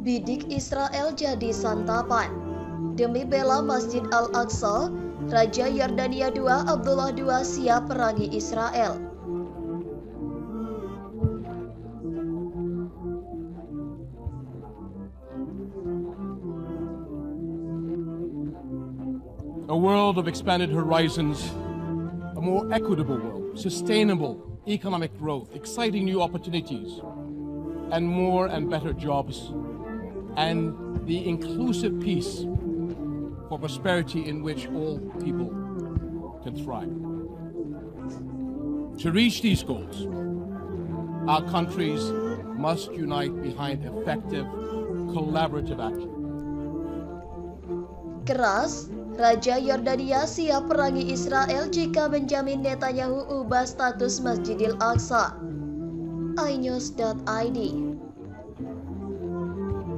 Bidik Israel jadi santapan. Demi bela Masjid Al-Aqsa, Raja Yordania II Abdullah II siap perangi Israel. A world of expanded horizons, a more equitable world, sustainable economic growth, exciting new opportunities, and more and better jobs, and the inclusive peace for prosperity in which all people can thrive. To reach these goals, our countries must unite behind effective collaborative action. Keras, Raja Yordania siap perangi Israel jika Benjamin Netanyahu ubah status Masjidil Aqsa. iNews.id.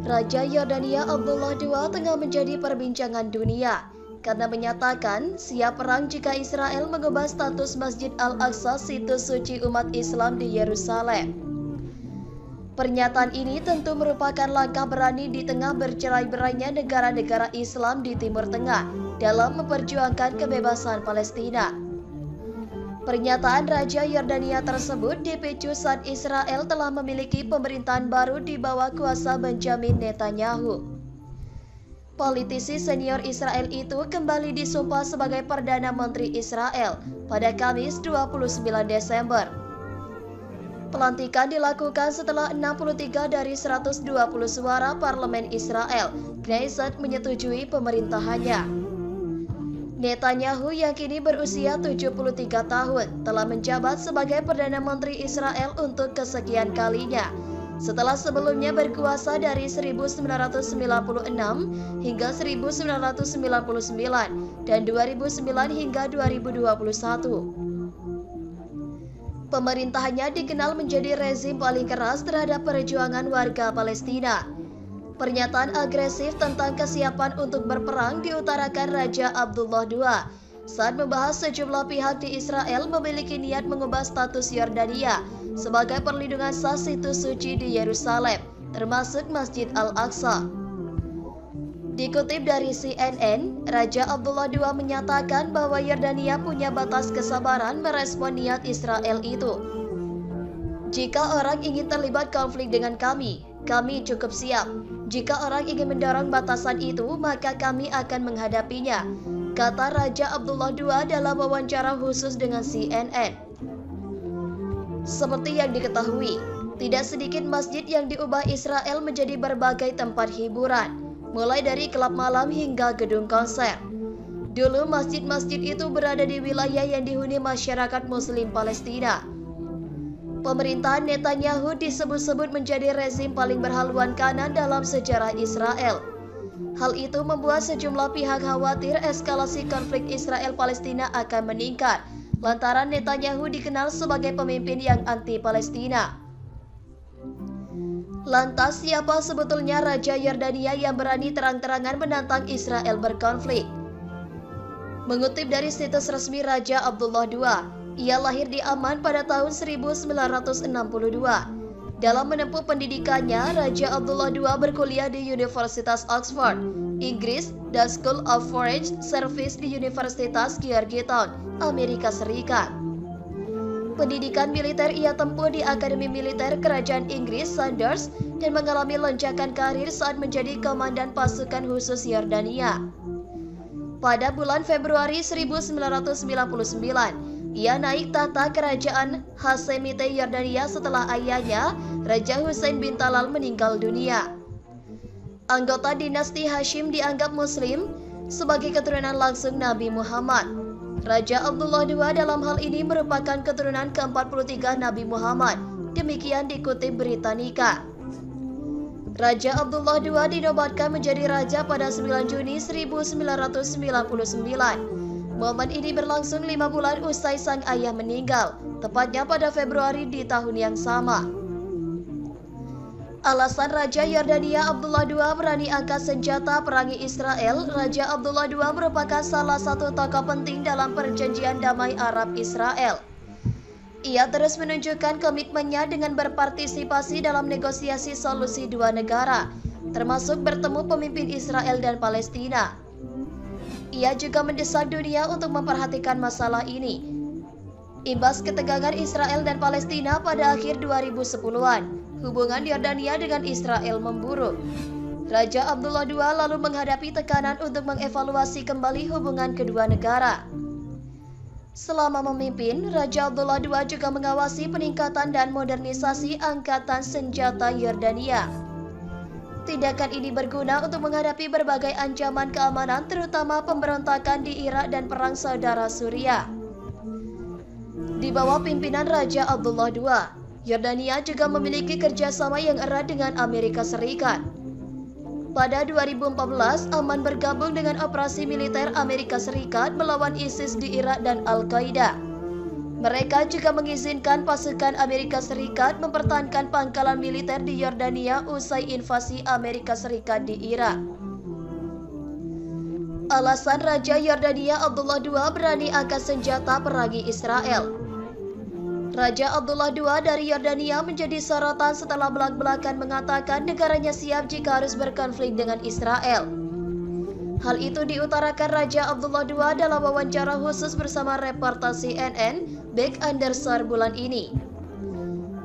Raja Yordania Abdullah II tengah menjadi perbincangan dunia karena menyatakan siap perang jika Israel mengubah status Masjid Al-Aqsa, situs suci umat Islam di Yerusalem. Pernyataan ini tentu merupakan langkah berani di tengah bercerai-berainya negara-negara Islam di Timur Tengah dalam memperjuangkan kebebasan Palestina. Pernyataan Raja Yordania tersebut dipicu saat Israel telah memiliki pemerintahan baru di bawah kuasa Benjamin Netanyahu. Politisi senior Israel itu kembali disumpah sebagai Perdana Menteri Israel pada Kamis 29 Desember. Pelantikan dilakukan setelah 63 dari 120 suara parlemen Israel, Knesset, menyetujui pemerintahannya. Netanyahu yang kini berusia 73 tahun telah menjabat sebagai Perdana Menteri Israel untuk kesekian kalinya, setelah sebelumnya berkuasa dari 1996 hingga 1999 dan 2009 hingga 2021. Pemerintahannya dikenal menjadi rezim paling keras terhadap perjuangan warga Palestina. Pernyataan agresif tentang kesiapan untuk berperang diutarakan Raja Abdullah II saat membahas sejumlah pihak di Israel memiliki niat mengubah status Yordania sebagai perlindungan sah situs suci di Yerusalem, termasuk Masjid Al-Aqsa. Dikutip dari CNN, Raja Abdullah II menyatakan bahwa Yordania punya batas kesabaran merespon niat Israel itu. Jika orang ingin terlibat konflik dengan kami cukup siap. Jika orang ingin mendorong batasan itu, maka kami akan menghadapinya, kata Raja Abdullah II dalam wawancara khusus dengan CNN. Seperti yang diketahui, tidak sedikit masjid yang diubah Israel menjadi berbagai tempat hiburan, mulai dari klub malam hingga gedung konser. Dulu masjid-masjid itu berada di wilayah yang dihuni masyarakat Muslim Palestina. Pemerintahan Netanyahu disebut-sebut menjadi rezim paling berhaluan kanan dalam sejarah Israel. Hal itu membuat sejumlah pihak khawatir eskalasi konflik Israel-Palestina akan meningkat, lantaran Netanyahu dikenal sebagai pemimpin yang anti-Palestina. Lantas, siapa sebetulnya Raja Yordania yang berani terang-terangan menantang Israel berkonflik? Mengutip dari situs resmi Raja Abdullah II, ia lahir di Amman pada tahun 1962. Dalam menempuh pendidikannya, Raja Abdullah II berkuliah di Universitas Oxford, Inggris, dan School of Foreign Service di Universitas Georgetown, Amerika Serikat. Pendidikan militer ia tempuh di Akademi Militer Kerajaan Inggris Sandhurst dan mengalami lonjakan karir saat menjadi komandan pasukan khusus Yordania. Pada bulan Februari 1999, ia naik tahta kerajaan Hashemite Yordania setelah ayahnya, Raja Hussein bin Talal, meninggal dunia. Anggota dinasti Hashim dianggap Muslim sebagai keturunan langsung Nabi Muhammad. Raja Abdullah II dalam hal ini merupakan keturunan ke-43 Nabi Muhammad, demikian dikutip Britannica. Raja Abdullah II dinobatkan menjadi raja pada 9 Juni 1999. Momen ini berlangsung 5 bulan usai sang ayah meninggal, tepatnya pada Februari di tahun yang sama. Alasan Raja Yordania Abdullah II berani angkat senjata perangi Israel, Raja Abdullah II merupakan salah satu tokoh penting dalam perjanjian damai Arab-Israel. Ia terus menunjukkan komitmennya dengan berpartisipasi dalam negosiasi solusi dua negara, termasuk bertemu pemimpin Israel dan Palestina. Ia juga mendesak dunia untuk memperhatikan masalah ini. Imbas ketegangan Israel dan Palestina pada akhir 2010-an, hubungan Yordania dengan Israel memburuk. Raja Abdullah II lalu menghadapi tekanan untuk mengevaluasi kembali hubungan kedua negara. Selama memimpin, Raja Abdullah II juga mengawasi peningkatan dan modernisasi angkatan senjata Yordania. Tindakan ini berguna untuk menghadapi berbagai ancaman keamanan, terutama pemberontakan di Irak dan Perang Saudara Suriah. Di bawah pimpinan Raja Abdullah II, Yordania juga memiliki kerjasama yang erat dengan Amerika Serikat. Pada 2014, Amman bergabung dengan operasi militer Amerika Serikat melawan ISIS di Irak dan Al-Qaeda. Mereka juga mengizinkan pasukan Amerika Serikat mempertahankan pangkalan militer di Yordania usai invasi Amerika Serikat di Irak. Alasan Raja Yordania Abdullah II berani angkat senjata perangi Israel. Raja Abdullah II dari Yordania menjadi sorotan setelah belak-belakan mengatakan negaranya siap jika harus berkonflik dengan Israel. Hal itu diutarakan Raja Abdullah II dalam wawancara khusus bersama reporter CNN, Beck Anderson bulan ini.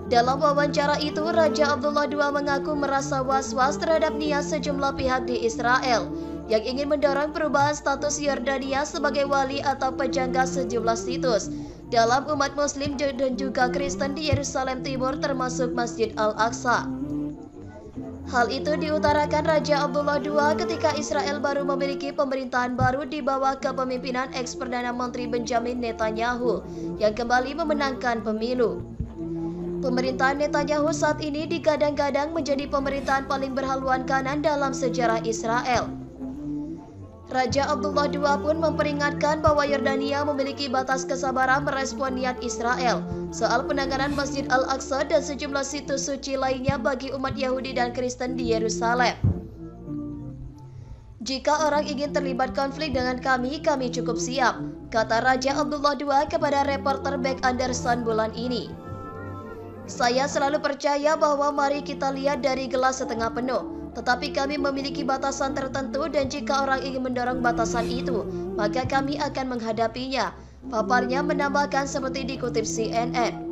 Dalam wawancara itu, Raja Abdullah II mengaku merasa was-was terhadap niat sejumlah pihak di Israel yang ingin mendorong perubahan status Yordania sebagai wali atau penjaga sejumlah situs dalam umat Muslim dan juga Kristen di Yerusalem Timur termasuk Masjid Al-Aqsa. Hal itu diutarakan Raja Abdullah II ketika Israel baru memiliki pemerintahan baru di bawah kepemimpinan ex-Perdana Menteri Benjamin Netanyahu yang kembali memenangkan pemilu. Pemerintahan Netanyahu saat ini digadang-gadang menjadi pemerintahan paling berhaluan kanan dalam sejarah Israel. Raja Abdullah II pun memperingatkan bahwa Yordania memiliki batas kesabaran merespon niat Israel soal penanganan Masjid Al-Aqsa dan sejumlah situs suci lainnya bagi umat Yahudi dan Kristen di Yerusalem. Jika orang ingin terlibat konflik dengan kami cukup siap, kata Raja Abdullah II kepada reporter Beck Anderson bulan ini. Saya selalu percaya bahwa mari kita lihat dari gelas setengah penuh. Tetapi kami memiliki batasan tertentu dan jika orang ingin mendorong batasan itu, maka kami akan menghadapinya. Paparnya menambahkan seperti dikutip CNN.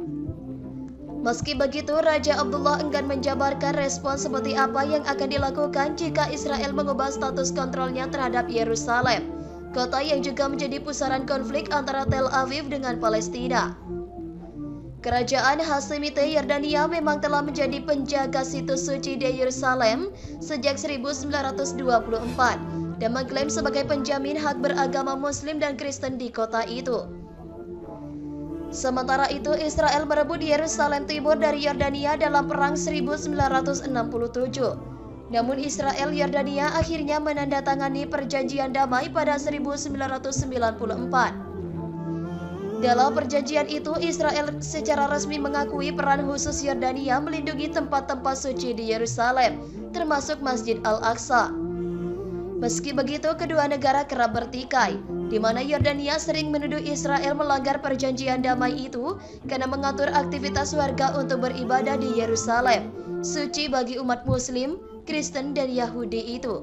Meski begitu, Raja Abdullah enggan menjabarkan respon seperti apa yang akan dilakukan jika Israel mengubah status kontrolnya terhadap Yerusalem, kota yang juga menjadi pusaran konflik antara Tel Aviv dengan Palestina. Kerajaan Hashemite Yordania memang telah menjadi penjaga situs suci di Yerusalem sejak 1924 dan mengklaim sebagai penjamin hak beragama Muslim dan Kristen di kota itu. Sementara itu, Israel merebut Yerusalem Timur dari Yordania dalam Perang 1967. Namun Israel Yordania akhirnya menandatangani perjanjian damai pada 1994. Dalam perjanjian itu, Israel secara resmi mengakui peran khusus Yordania melindungi tempat-tempat suci di Yerusalem, termasuk Masjid Al-Aqsa. Meski begitu, kedua negara kerap bertikai, di mana Yordania sering menuduh Israel melanggar perjanjian damai itu karena mengatur aktivitas warga untuk beribadah di Yerusalem, suci bagi umat Muslim, Kristen, dan Yahudi itu.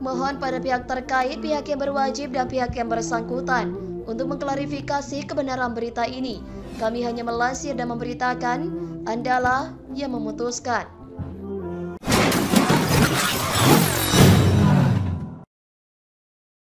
Mohon pada pihak terkait, pihak yang berwajib, dan pihak yang bersangkutan untuk mengklarifikasi kebenaran berita ini. Kami hanya melansir dan memberitakan, Andalah yang memutuskan.